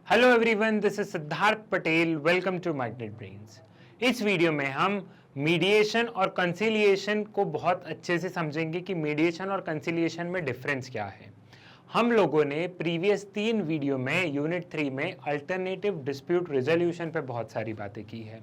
Hello everyone, this is Siddharth Patel. Welcome to Magnet Brains. इस video में हम मीडिएशन और कंसिलिएशन को बहुत अच्छे से समझेंगे कि मीडिएशन और कंसिलिएशन में डिफरेंस क्या है। हम लोगों ने प्रीवियस 3 वीडियो में यूनिट 3 में अल्टरनेटिव डिस्प्यूट रिजोल्यूशन पे बहुत सारी बातें की है।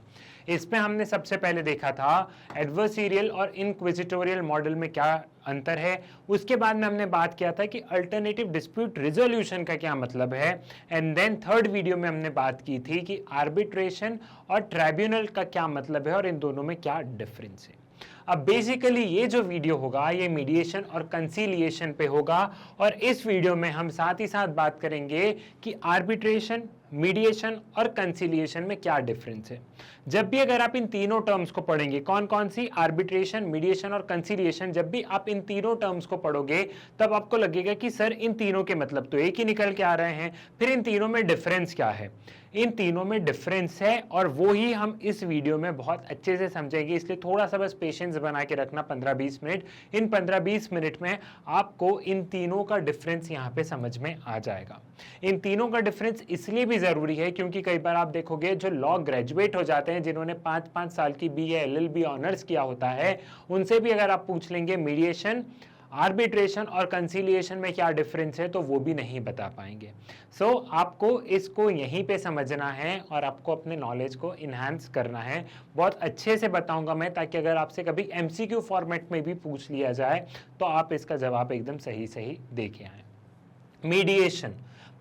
इसमें हमने सबसे पहले देखा था एडवर्सरियल और इनक्विजिटोरियल मॉडल में क्या अंतर है। उसके बाद में हमने बात किया था कि अल्टरनेटिव डिस्प्यूट रिजोल्यूशन का क्या मतलब है। एंड देन थर्ड वीडियो में हमने बात की थी कि आर्बिट्रेशन और ट्राइब्यूनल का क्या मतलब है और इन दोनों में क्या डिफरेंस है। अब बेसिकली ये जो वीडियो होगा ये मीडिएशन और कंसीलिएशन पे होगा और इस वीडियो में हम साथ ही साथ बात करेंगे कि आर्बिट्रेशन, मीडिएशन और कंसीलिएशन में क्या डिफरेंस है। जब भी अगर आप इन तीनों टर्म्स को पढ़ेंगे, कौन कौन सी, आर्बिट्रेशन, मीडिएशन और कंसीलिएशन, जब भी आप इन तीनों टर्म्स को पढ़ोगे तब आपको लगेगा कि सर इन तीनों के मतलब तो एक ही निकल के आ रहे हैं, फिर इन तीनों में डिफरेंस क्या है। इन तीनों में डिफरेंस है और वो ही हम इस वीडियो में बहुत अच्छे से समझेंगे, इसलिए थोड़ा सा बस पेशेंस बना के रखना 15-20 मिनट। इन 15-20 मिनट में आपको इन तीनों का डिफरेंस यहाँ पे समझ में आ जाएगा। इन तीनों का डिफरेंस इसलिए भी जरूरी है क्योंकि कई बार आप देखोगे जो लॉ ग्रेजुएट हो जाते हैं, जिन्होंने 5-5 साल की बीए एलएलबी ऑनर्स किया होता है, उनसे भी अगर आप पूछ लेंगे मीडिएशन, आर्बिट्रेशन और कंसीलिएशन में क्या डिफरेंस है तो वो भी नहीं बता पाएंगे। सो आपको इसको यहीं पे समझना है और आपको अपने नॉलेज को इन्हांस करना है। बहुत अच्छे से बताऊंगा मैं, ताकि अगर आपसे कभी एमसीक्यू फॉर्मेट में भी पूछ लिया जाए तो आप इसका जवाब एकदम सही सही दे के आए।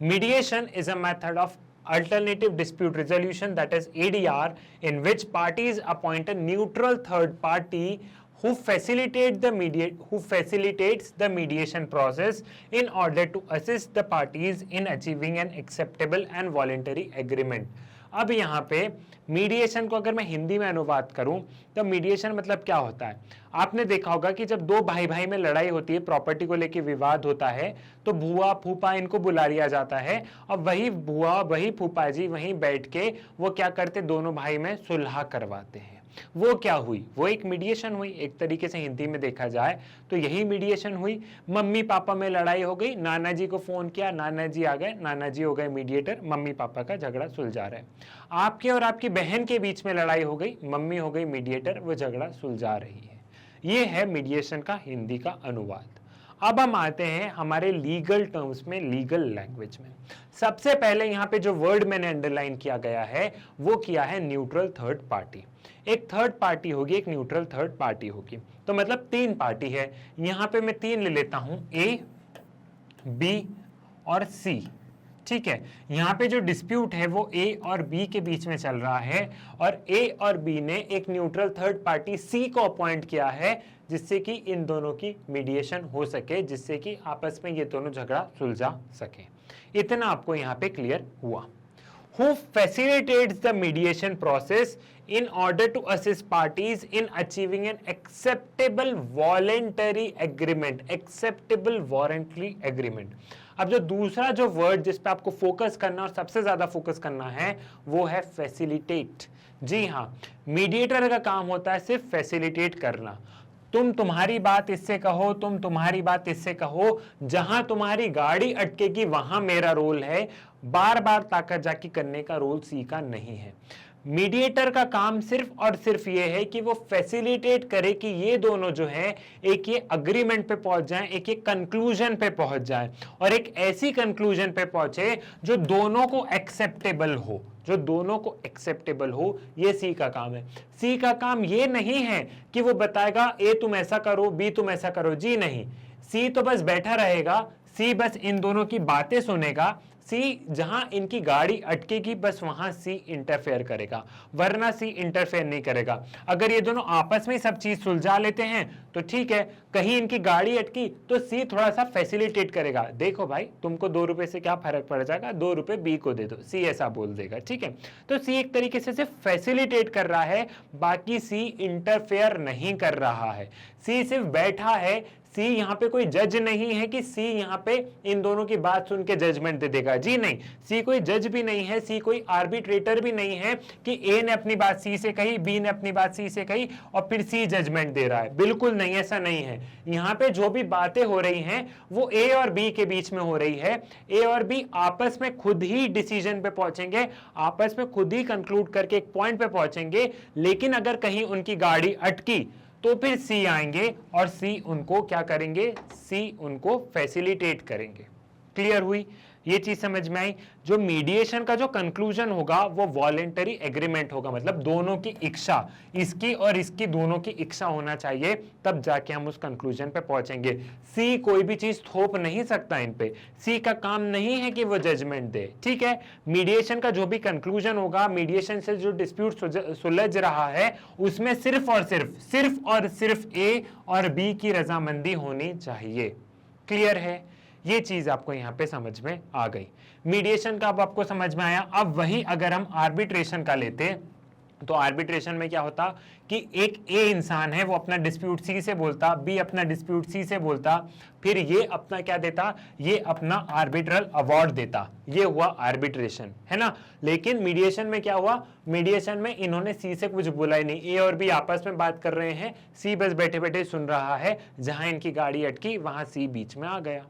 Mediation is a method of alternative dispute resolution, that is ADR, in which parties appoint a neutral third party who facilitates the mediation process in order to assist the parties in achieving an acceptable and voluntary agreement. अब यहाँ पे mediation को अगर मैं हिंदी में अनुवाद करूं तो मीडिएशन मतलब क्या होता है। आपने देखा होगा कि जब दो भाई भाई में लड़ाई होती है, प्रॉपर्टी को लेके विवाद होता है, तो बुआ फूफा इनको बुला लिया जाता है और वही बुआ वही फूफा जी वहीं बैठ के वो क्या करते, दोनों भाई में सुलह करवाते हैं। वो क्या हुई, वो एक मीडिएशन हुई। एक तरीके से हिंदी में देखा जाए तो यही मीडिएशन हुई। मम्मी पापा में लड़ाई हो गई, नाना जी को फोन किया, नाना जी आ गए, नाना जी हो गए मीडिएटर, मम्मी पापा का झगड़ा सुलझा रहे। आपके और आपकी बहन के बीच में लड़ाई हो गई, मम्मी हो गई मीडिएटर, वो झगड़ा सुलझा रही है। ये है मीडिएशन का हिंदी का अनुवाद। अब हम आते हैं हमारे लीगल टर्म्स में, लीगल लैंग्वेज में। सबसे पहले यहाँ पे जो वर्ड मैंने अंडरलाइन किया गया है वो किया है न्यूट्रल थर्ड पार्टी। एक थर्ड पार्टी होगी, एक न्यूट्रल थर्ड पार्टी होगी, तो मतलब 3 पार्टी है। यहाँ पे मैं 3 ले लेता हूं, ए, बी और सी। ठीक है, यहाँ पे जो डिस्प्यूट है वो ए और बी के बीच में चल रहा है और ए और बी ने एक न्यूट्रल थर्ड पार्टी सी को अपॉइंट किया है, जिससे कि इन दोनों की मीडिएशन हो सके, जिससे कि आपस में ये दोनों झगड़ा सुलझा सके। इतना आपको यहाँ पे क्लियर हुआ। Who facilitates the mediation process in order to assist parties in achieving an acceptable voluntary agreement, acceptable voluntary agreement। अब जो दूसरा जो वर्ड जिस पे आपको फोकस करना और सबसे ज्यादा फोकस करना है वो है फैसिलिटेट। जी हाँ, मीडिएटर का काम होता है सिर्फ फैसिलिटेट करना। तुम तुम्हारी बात इससे कहो, तुम तुम्हारी बात इससे कहो, जहां तुम्हारी गाड़ी अटकेगी वहां मेरा रोल है, बार बार ताका जाकी करने का रोल सी का नहीं है। मीडिएटर का काम सिर्फ और सिर्फ ये है कि वो फैसिलिटेट करे कि ये दोनों जो है एक ये अग्रीमेंट पे पहुंच जाएं, एक ये कंक्लूजन पे पहुंच जाएं और एक ऐसी कंक्लूजन पे पहुंचे जो दोनों को एक्सेप्टेबल हो, जो दोनों को एक्सेप्टेबल हो। ये सी का काम है। सी का काम ये नहीं है कि वो बताएगा ए तुम ऐसा करो, बी तुम ऐसा करो, जी नहीं। सी तो बस बैठा रहेगा, सी बस इन दोनों की बातें सुनेगा, सी जहां इनकी गाड़ी अटकेगी बस वहां सी इंटरफेयर करेगा, वरना सी इंटरफेयर नहीं करेगा। अगर ये दोनों आपस में सब चीज सुलझा लेते हैं तो ठीक है, कहीं इनकी गाड़ी अटकी तो सी थोड़ा सा फैसिलिटेट करेगा, देखो भाई तुमको 2 रुपए से क्या फर्क पड़ जाएगा, 2 रुपए बी को दे दो, सी ऐसा बोल देगा। ठीक है, तो सी एक तरीके से सिर्फ फैसिलिटेट कर रहा है, बाकी सी इंटरफेयर नहीं कर रहा है। सी सिर्फ बैठा है, सी यहाँ पे कोई जज नहीं है कि सी यहाँ पे इन दोनों की बात सुन के जजमेंट दे देगा, जी नहीं, सी कोई जज भी नहीं है, सी कोई आर्बिट्रेटर भी नहीं है कि ए ने अपनी बात सी से कही, बी ने अपनी बात सी से कही और फिर सी जजमेंट दे रहा है, बिल्कुल नहीं, ऐसा नहीं है। यहाँ पे जो भी बातें हो रही हैं वो ए और बी के बीच में हो रही है, ए और बी आपस में खुद ही डिसीजन पे पहुंचेंगे, आपस में खुद ही कंक्लूड करके एक पॉइंट पे पहुंचेंगे, लेकिन अगर कहीं उनकी गाड़ी अटकी तो फिर सी आएंगे और सी उनको क्या करेंगे, सी उनको फैसिलिटेट करेंगे। क्लियर हुई ये चीज, समझ में आई। जो मीडिएशन का जो कंक्लूजन होगा वो वॉलेंटरी एग्रीमेंट होगा, मतलब दोनों की इच्छा, इसकी और इसकी दोनों की इच्छा होना चाहिए, तब जाके हम उस कंक्लूजन पे पहुंचेंगे। सी कोई भी चीज थोप नहीं सकता इन पे, सी का काम नहीं है कि वो जजमेंट दे, ठीक है। मीडिएशन का जो भी कंक्लूजन होगा, मीडिएशन से जो डिस्प्यूट सुलझ रहा है, उसमें सिर्फ और सिर्फ ए और बी की रजामंदी होनी चाहिए। क्लियर है, ये चीज आपको यहां पे समझ में आ गई। मीडिएशन का अब आपको समझ में आया। अब वही अगर हम आर्बिट्रेशन का लेते तो आर्बिट्रेशन में क्या होता कि एक ए इंसान है, वो अपना डिस्प्यूट सी से बोलता, बी अपना डिस्प्यूट सी से बोलता, फिर ये अपना क्या देता, ये अपना आर्बिट्रल अवार्ड देता, ये हुआ आर्बिट्रेशन, है ना। लेकिन मीडिएशन में क्या हुआ, मीडिएशन में इन्होंने सी से कुछ बोला ही नहीं, ए और बी आपस में बात कर रहे हैं, सी बस बैठे बैठे सुन रहा है, जहां इनकी गाड़ी अटकी वहां सी बीच में आ गया।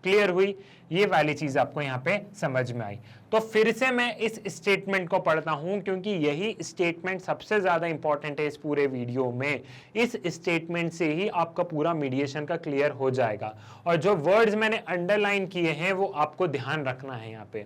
क्लियर हुई, ये वाली चीज आपको यहां पे समझ में आई। तो फिर से मैं इस स्टेटमेंट को पढ़ता हूं क्योंकि यही स्टेटमेंट सबसे ज्यादा इंपॉर्टेंट है इस पूरे वीडियो में। इस स्टेटमेंट से ही आपका पूरा मीडिएशन का क्लियर हो जाएगा, और जो वर्ड्स मैंने अंडरलाइन किए हैं वो आपको ध्यान रखना है यहाँ पे।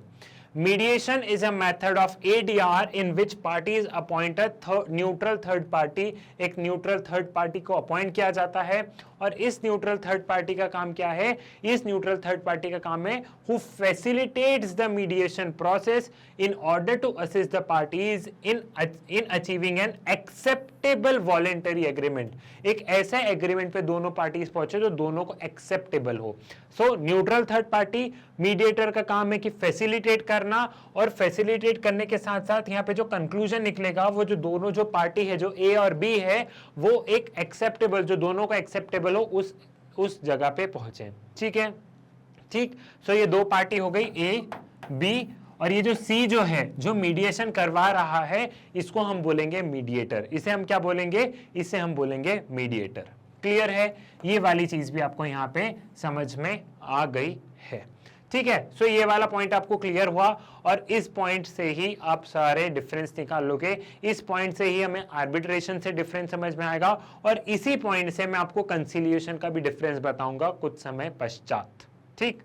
Mediation is a method of ADR in which parties appoint a neutral third party। एक न्यूट्रल थर्ड पार्टी को अपॉइंट किया जाता है, और इस न्यूट्रल थर्ड पार्टी का काम क्या है, इस न्यूट्रल थर्ड पार्टी का काम है who facilitates the mediation process in order to assist the parties in achieving an acceptable voluntary agreement। एक ऐसा एग्रीमेंट पे दोनों पार्टीज पहुंचे जो दोनों को एक्सेप्टेबल हो। सो न्यूट्रल थर्ड पार्टी मीडिएटर का काम है कि फैसिलिटेट करना, और फैसिलिटेट करने के साथ साथ यहाँ पे जो कंक्लूजन निकलेगा वो जो दोनों जो पार्टी है, जो ए और बी है, वो एक एक्सेप्टेबल, जो दोनों को एक्सेप्टेबल हो उस जगह पे पहुंचे। ठीक है, ठीक। सो ये दो पार्टी हो गई, ए बी, और ये जो सी जो है, जो मीडिएशन करवा रहा है, इसको हम बोलेंगे मीडिएटर। इसे हम क्या बोलेंगे, इसे हम बोलेंगे मीडिएटर। क्लियर है, ये वाली चीज भी आपको यहाँ पे समझ में आ गई है। ठीक है, सो ये वाला पॉइंट आपको क्लियर हुआ, और इस पॉइंट से ही आप सारे डिफरेंस निकाल लोगे। इस पॉइंट से ही हमें आर्बिट्रेशन से डिफरेंस समझ में आएगा, और इसी पॉइंट से मैं आपको कंसिलिएशन का भी डिफरेंस बताऊंगा कुछ समय पश्चात। ठीक,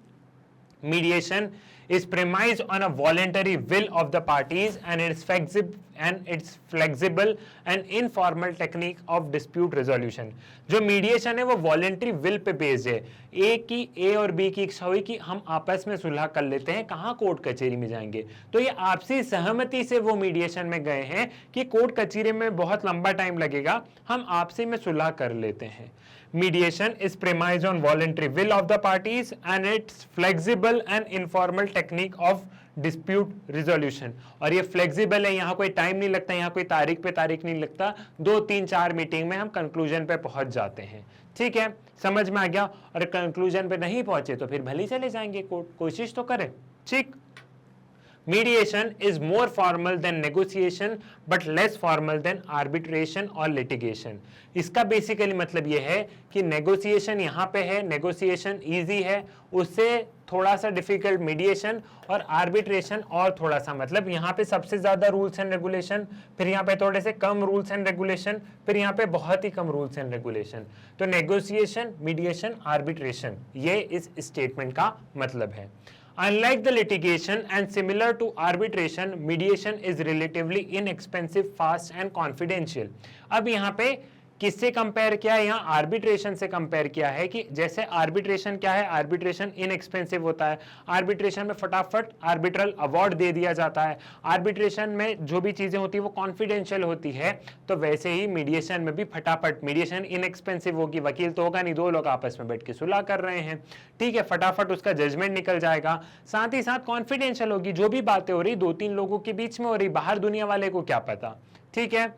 mediation is premised on a voluntary will of the parties and its flexible and informal technique of dispute resolution। जो मीडिएशन है वो वॉलेंट्री विल पे बेस्ड है। ए और बी की इच्छा हुई कि हम आपस में सुलह कर लेते हैं, कहाँ कोर्ट कचहरी में जाएंगे, तो ये आपसी सहमति से वो मीडिएशन में गए हैं कि कोर्ट कचहरी में बहुत लंबा टाइम लगेगा, हम आपसी में सुलह कर लेते हैं। Mediation is premised on voluntary will of the parties and its flexible and informal technique of dispute resolution। और ये flexible है, यहाँ कोई टाइम नहीं लगता, यहाँ कोई तारीख पे तारीख नहीं लगता, 2 3 4 मीटिंग में हम कंक्लूजन पे पहुंच जाते हैं। ठीक है, समझ में आ गया। और कंक्लूजन पे नहीं पहुंचे तो फिर भले चले जाएंगे कोर्ट, कोशिश तो करें। ठीक, Mediation is more formal than negotiation but less formal than arbitration or litigation। इसका बेसिकली मतलब यह है कि नेगोशिएशन यहाँ पे है, नेगोशिएशन इजी है, उससे थोड़ा सा डिफिकल्ट मीडिएशन, और आर्बिट्रेशन और थोड़ा सा, मतलब यहाँ पे सबसे ज्यादा रूल्स एंड रेगुलेशन, फिर यहाँ पे थोड़े से कम रूल्स एंड रेगुलेशन, फिर यहाँ पे बहुत ही कम रूल्स एंड रेगुलेशन। तो नेगोशिएशन, मीडिएशन, आर्बिट्रेशन, ये इस स्टेटमेंट का मतलब है। Unlike the litigation and similar to arbitration, mediation is relatively inexpensive, fast and confidential। अब यहाँ पे किससे कंपेयर किया है, यहाँ आर्बिट्रेशन से कंपेयर किया है कि जैसे आर्बिट्रेशन क्या है, आर्बिट्रेशन इनएक्सपेंसिव होता है, आर्बिट्रेशन में फटाफट आर्बिट्रल अवार्ड दे दिया जाता है, आर्बिट्रेशन में जो भी चीजें होती है वो कॉन्फिडेंशियल होती है, तो वैसे ही मीडिएशन में भी फटाफट, मीडिएशन इनएक्सपेंसिव होगी, वकील तो होगा नहीं, दो लोग आपस में बैठ के सुलह कर रहे हैं, ठीक है, फटाफट उसका जजमेंट निकल जाएगा, साथ ही साथ कॉन्फिडेंशियल होगी, जो भी बातें हो रही 2 3 लोगों के बीच में हो रही, बाहर दुनिया वाले को क्या पता। ठीक है,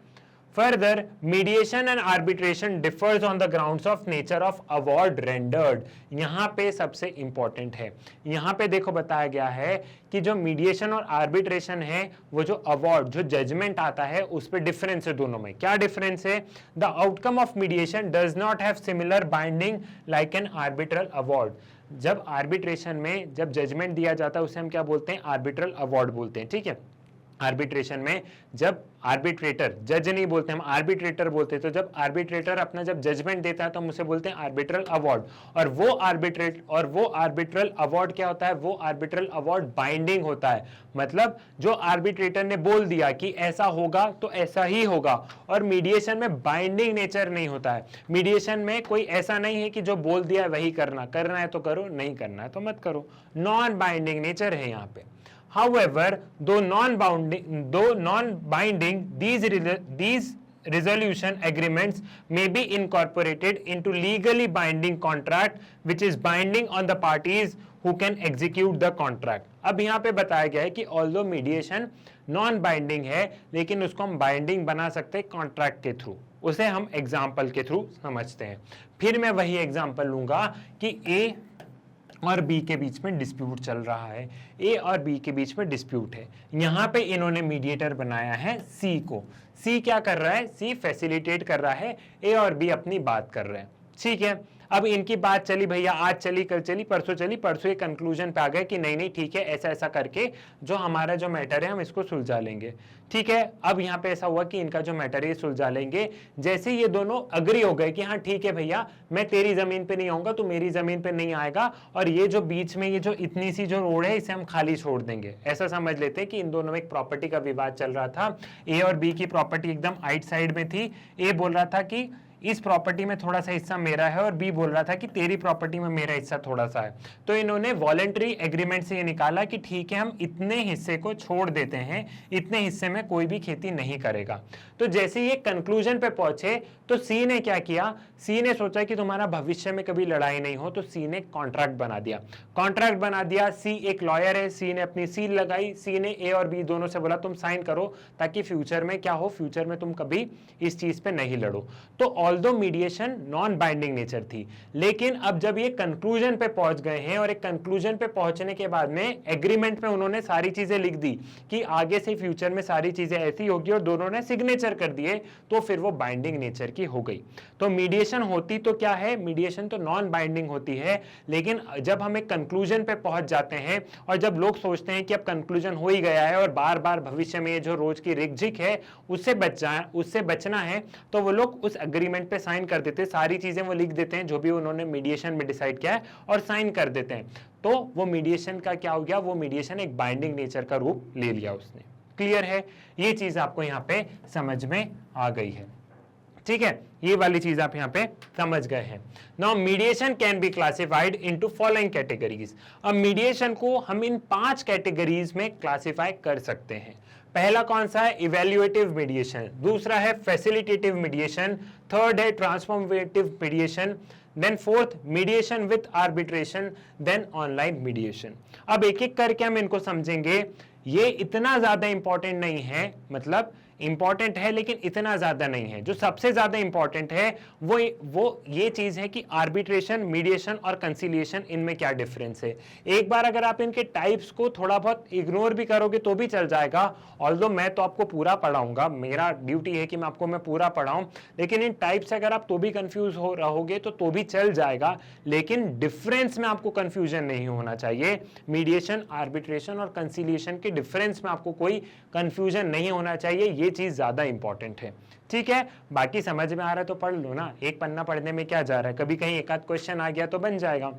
Further, mediation and arbitration differs on the grounds of nature of award rendered. यहाँ पे सबसे इंपॉर्टेंट है, यहाँ पे देखो बताया गया है कि जो मीडिएशन और आर्बिट्रेशन है वो जो अवार्ड जो जजमेंट आता है उस पे डिफरेंस है दोनों में। क्या डिफरेंस है? The outcome of mediation does not have similar binding like an arbitral award. जब आर्बिट्रेशन में जब जजमेंट दिया जाता है उसे हम क्या बोलते हैं? आर्बिट्रल अवार्ड बोलते हैं, ठीक है। आर्बिट्रेशन में जब आर्बिट्रेटर, जज नहीं बोलते हम, आर्बिट्रेटर बोलते हैं, तो जब आर्बिट्रेटर अपना जब जजमेंट देता है तो हम उसे बोलते हैं आर्बिट्रल अवार्ड। और वो आर्बिट्रल अवार्ड क्या होता है? वो आर्बिट्रल अवार्ड बाइंडिंग होता है, मतलब जो आर्बिट्रेटर ने बोल दिया कि ऐसा होगा तो ऐसा ही होगा। और मीडिएशन में बाइंडिंग नेचर नहीं होता है। मीडिएशन में कोई ऐसा नहीं है कि जो बोल दिया है वही करना है तो करो, नहीं करना है तो मत करो। नॉन बाइंडिंग नेचर है यहाँ पे। However, though non-binding, these resolution agreements may be incorporated into legally binding contract, which is binding on the parties who can execute the contract. अब यहाँ पे बताया गया है कि although mediation नॉन बाइंडिंग है लेकिन उसको हम बाइंडिंग बना सकते हैं कॉन्ट्रैक्ट के थ्रू। उसे हम एग्जाम्पल के थ्रू समझते हैं। फिर मैं वही एग्जाम्पल लूंगा कि ए और बी के बीच में डिस्प्यूट चल रहा है, ए और बी के बीच में डिस्प्यूट है। यहाँ पे इन्होंने मीडिएटर बनाया है सी को। सी क्या कर रहा है? सी फैसिलिटेट कर रहा है, ए और बी अपनी बात कर रहे हैं, ठीक है। अब इनकी बात चली भैया, आज चली, कल चली, परसों चली, परसों ये कंक्लूजन पे आ गए कि नहीं नहीं ठीक है, ऐसा ऐसा करके जो हमारा जो मैटर है हम इसको सुलझा लेंगे, ठीक है। अब यहाँ पे ऐसा हुआ कि इनका जो मैटर है सुलझा लेंगे। जैसे ये दोनों अग्री हो गए कि हाँ ठीक है भैया, मैं तेरी जमीन पे नहीं आऊंगा, तू मेरी जमीन पे नहीं आएगा, और ये जो बीच में ये जो इतनी सी जो रोड है इसे हम खाली छोड़ देंगे। ऐसा समझ लेते हैं कि इन दोनों में एक प्रॉपर्टी का विवाद चल रहा था। ए और बी की प्रॉपर्टी एकदम आइट साइड में थी। ए बोल रहा था कि इस प्रॉपर्टी में थोड़ा सा हिस्सा मेरा है, और बी बोल रहा था कि तेरी प्रॉपर्टी में मेरा हिस्सा थोड़ा सा है। तो इन्होंने वॉलेंटरी एग्रीमेंट से ये निकाला कि ठीक है हम इतने हिस्से को छोड़ देते हैं, इतने हिस्से में कोई भी खेती नहीं करेगा। तो जैसे ये कंक्लूजन पे पहुंचे तो सी ने क्या किया? सी ने सोचा कि तुम्हारा भविष्य में कभी लड़ाई नहीं हो, तो सी ने कॉन्ट्रैक्ट बना दिया। कॉन्ट्रैक्ट बना दिया, सी एक लॉयर है, सी ने अपनी सील लगाई, सी ने ए और बी दोनों से बोला तुम साइन करो ताकि फ्यूचर में क्या हो, फ्यूचर में तुम कभी इस चीज पे नहीं लड़ो। तो although mediation non binding nature थी, लेकिन अब जब ये कंक्लूजन पे पहुंच गए हैं और एक कंक्लूजन पे पहुंचने के बाद में एग्रीमेंट में उन्होंने सारी चीजें लिख दी कि आगे से फ्यूचर में सारी चीजें ऐसी होगी, और दोनों ने सिग्नेचर कर दिए, तो फिर वो बाइंडिंग नेचर की हो गई। तो मीडिएशन होती तो क्या है? मीडिएशन तो नॉन बाइंडिंग होती है, लेकिन जब हम एक कंक्लूजन पे पहुंच जाते हैं और जब लोग सोचते हैं कि अब कंक्लूजन हो ही गया है और बार बार भविष्य में जो रोज की रिकझिक है उससे बचना है, तो वो लोग उस एग्रीमेंट पे साइन कर देते हैं, सारी चीजें वो लिख देते हैं जो भी उन्होंने मीडिएशन में डिसाइड किया है और साइन कर देते हैं। तो वो मीडिएशन का क्या हो गया? वो मीडिएशन एक बाइंडिंग नेचर का रूप ले लिया उसने। क्लियर है? ये चीज आपको यहाँ पे समझ में आ गई है, ठीक है। ये वाली चीज आप यहाँ पे समझ गए हैं। Now mediation can be classified into following categories. अब मीडिएशन को हम इन 5 कैटेगरीज में क्लासिफाई कर सकते हैं। पहला कौन सा है? इवैल्यूएटिव मीडिएशन, दूसरा है फैसिलिटेटिव मीडिएशन, थर्ड है transformative mediation, then fourth mediation with arbitration, then online mediation. अब एक एक करके हम इनको समझेंगे। ये इतना ज्यादा इंपॉर्टेंट नहीं है, मतलब इंपॉर्टेंट है लेकिन इतना ज्यादा नहीं है। जो सबसे ज्यादा इंपॉर्टेंट है वो ये चीज है कि आर्बिट्रेशन, मीडिएशन और कंसिलिएशन, इनमें क्या डिफरेंस है। एक बार अगर आप इनके टाइप्स को थोड़ा बहुत इग्नोर भी करोगे तो भी चल जाएगा। ऑल्दो मैं तो आपको पूरा पढ़ाऊंगा, मेरा ड्यूटी है कि मैं पूरा पढ़ाऊं, लेकिन इन टाइप से अगर आप तो भी कंफ्यूज हो रहोगे तो भी चल जाएगा, लेकिन डिफरेंस में आपको कंफ्यूजन नहीं होना चाहिए। मीडिएशन, आर्बिट्रेशन और कंसिलिएशन के डिफरेंस में आपको कोई कंफ्यूजन नहीं होना चाहिए, ये चीज ज्यादा इंपॉर्टेंट है, ठीक है। बाकी समझ में आ रहा है तो पढ़ लो ना, एक पन्ना पढ़ने में क्या जा रहा है, कभी कहीं एक आध क्वेश्चन आ गया तो बन जाएगा।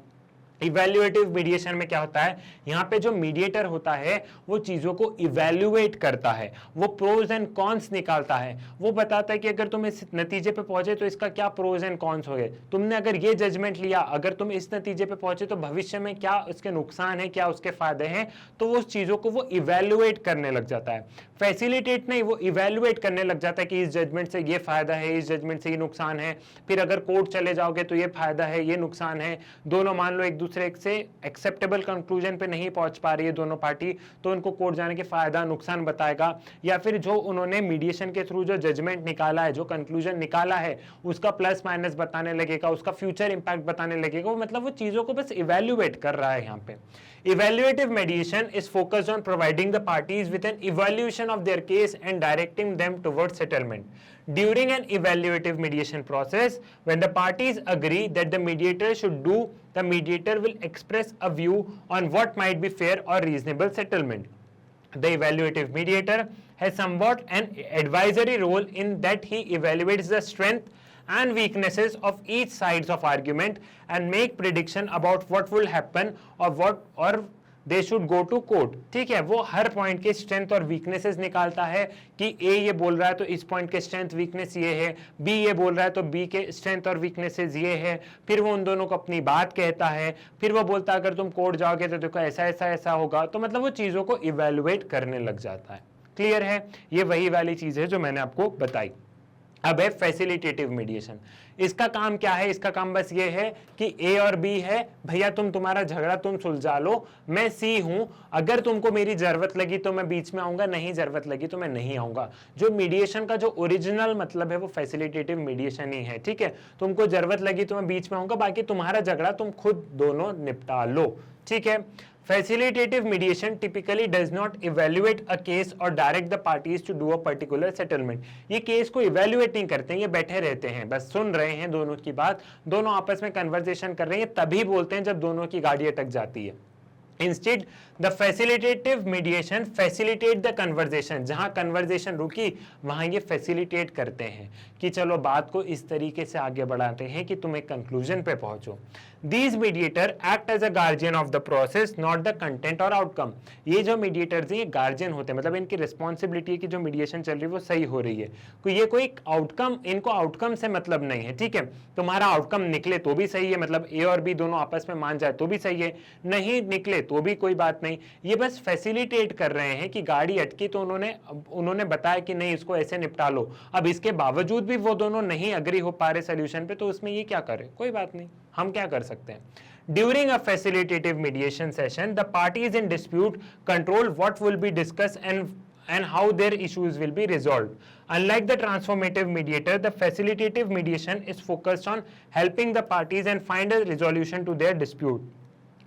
इवैल्यूएटिव मीडिएशन में क्या होता है? यहाँ पे जो मीडिएटर होता है वो चीजों को इवैल्यूएट करता है, वो प्रोज एंड कॉन्स निकालता है, वो बताता है कि अगर तुम इस नतीजे पे पहुंचे तो इसका क्या प्रोज एंड कॉन्स हो गए, तुमने अगर ये जजमेंट लिया, अगर तुम इस नतीजे पे पहुंचे तो भविष्य में क्या उसके नुकसान है, क्या उसके फायदे हैं, तो वो चीजों को वो इवैल्यूएट करने लग जाता है। फैसिलिटेट नहीं, वो इवैल्यूएट करने लग जाता है कि इस जजमेंट से ये फायदा है, इस जजमेंट से ये नुकसान है, फिर अगर कोर्ट चले जाओगे तो ये फायदा है, ये नुकसान है, दोनों मान लो एक दूसरे से एक्सेप्टेबल कंक्लूजन पे नहीं पहुंच पा रही है दोनों पार्टी, तो उनको कोर्ट जाने के फायदा नुकसान बताएगा, या फिर जो उन्होंने मीडिएशन के थ्रू जो जजमेंट निकाला है, जो कंक्लूजन निकाला है, उसका प्लस माइनस बताने लगेगा, उसका फ्यूचर इंपैक्ट बताने लगेगा। वो मतलब वो चीजों को बस इवेल्युएट कर रहा है यहाँ पे। Evaluative mediation is focused on providing the parties with an evaluation of their case and directing them towards settlement. During an evaluative mediation process, when the parties agree that the mediator should do, the mediator will express a view on what might be fair or reasonable settlement. The evaluative mediator has somewhat an advisory role in that he evaluates the strength and weaknesses of each sides of argument and make prediction about what will happen or they should go to court। ठीक है, वो हर point के strength और weaknesses निकालता है कि ए ये बोल रहा है तो इस पॉइंट के स्ट्रेंथ वीकनेस ये है, बी ये बोल रहा है तो बी के स्ट्रेंथ और वीकनेसेस ये है, फिर वो उन दोनों को अपनी बात कहता है, फिर वो बोलता है अगर तुम कोर्ट जाओगे तो देखो ऐसा ऐसा ऐसा होगा। तो मतलब वो चीजों को इवेलुएट करने लग जाता है। क्लियर है, ये वही वाली चीज है जो मैंने आपको बताई। अब है फैसिलिटेटिव मीडिएशन। इसका काम क्या है? इसका काम बस ये है कि ए और बी है, भैया तुम्हारा झगड़ा तुम सुलझा लो, मैं सी हूं, अगर तुमको मेरी जरूरत लगी तो मैं बीच में आऊंगा, नहीं जरूरत लगी तो मैं नहीं आऊंगा। जो मीडिएशन का जो ओरिजिनल मतलब है वो फैसिलिटेटिव मीडिएशन ही है। ठीक है, तुमको जरूरत लगी तो मैं बीच में आऊंगा, बाकी तुम्हारा झगड़ा तुम खुद दोनों निपटा लो। ठीक है, facilitative mediation typically does not evaluate a case or direct the parties to do a particular settlement। ये केस को इवेल्युएट नहीं करते हैं, ये बैठे रहते हैं, बस सुन रहे हैं दोनों की बात, दोनों आपस में कन्वर्सेशन कर रहे हैं, तभी बोलते हैं जब दोनों की गाड़ी अटक जाती है। Instead, the facilitative mediation facilitate the conversation। जहां कन्वर्जेशन रुकी वहां ये फैसिलिटेट करते हैं कि चलो बात को इस तरीके से आगे बढ़ाते हैं कि तुम एक कंक्लूजन पे पहुंचो। These mediator act as a guardian of the process, not the content or outcome। ये जो मीडिएटर्स हैं ये गार्जियन होते हैं, मतलब इनकी रिस्पॉन्सिबिलिटी है कि जो मीडिएशन चल रही है वो सही हो रही है, ये कोई आउटकम, इनको आउटकम से मतलब नहीं है। ठीक है, तुम्हारा आउटकम निकले तो भी सही है, मतलब ए और बी दोनों आपस में मान जाए तो भी सही है, नहीं निकले तो भी कोई बात नहीं। ये बस फैसिलिटेट कर रहे हैं कि गाड़ी अटकी तो उन्होंने बताया कि नहीं इसको ऐसे निपटा लो, अब इसके बावजूद भी वो दोनों नहीं अग्री हो पा रहे सोल्यूशन पे, तो उसमें ये क्या करे, कोई बात नहीं, हम क्या कर सकते हैं। During a facilitative mediation session, the parties in dispute control what will be discussed and how their issues will be resolved. Unlike the transformative mediator, the facilitative mediation is focused on helping the parties and find a resolution to their dispute।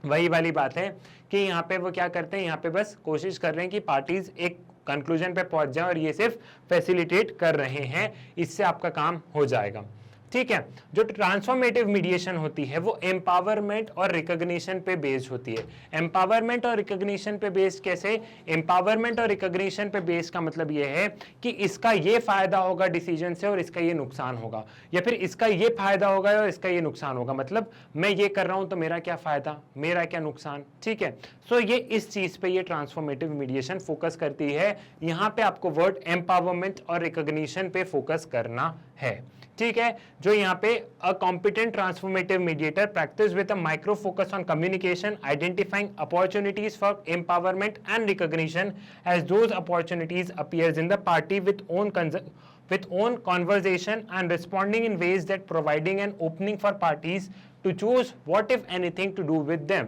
वही वाली बात है कि यहाँ पे वो क्या करते हैं, यहाँ पे बस कोशिश कर रहे हैं कि पार्टीज एक कंक्लूजन पे पहुंच जाए, और ये सिर्फ फैसिलिटेट कर रहे हैं, इससे आपका काम हो जाएगा। ठीक है, जो ट्रांसफॉर्मेटिव मीडिएशन होती है वो एम्पावरमेंट और रिकॉग्निशन पे बेस्ड होती है। एम्पावरमेंट और रिकॉग्निशन पे बेस्ड कैसे? एम्पावरमेंट और रिकॉग्निशन पे बेस्ड का मतलब ये है कि इसका ये फायदा होगा डिसीजन से और इसका ये नुकसान होगा, या फिर इसका ये फायदा होगा और इसका ये नुकसान होगा, मतलब मैं ये कर रहा हूं तो मेरा क्या फायदा, मेरा क्या नुकसान। ठीक है, सो ये इस चीज पे ये ट्रांसफॉर्मेटिव मीडिएशन फोकस करती है। यहाँ पे आपको वर्ड एम्पावरमेंट और रिकॉग्निशन पे फोकस करना है। ठीक है, जो यहाँ पे a competent transformative mediator practice with a micro focus on communication, identifying opportunities for empowerment and recognition as those opportunities appears in the party with own conversation and responding in ways that providing an opening for parties to choose what if anything to do with them।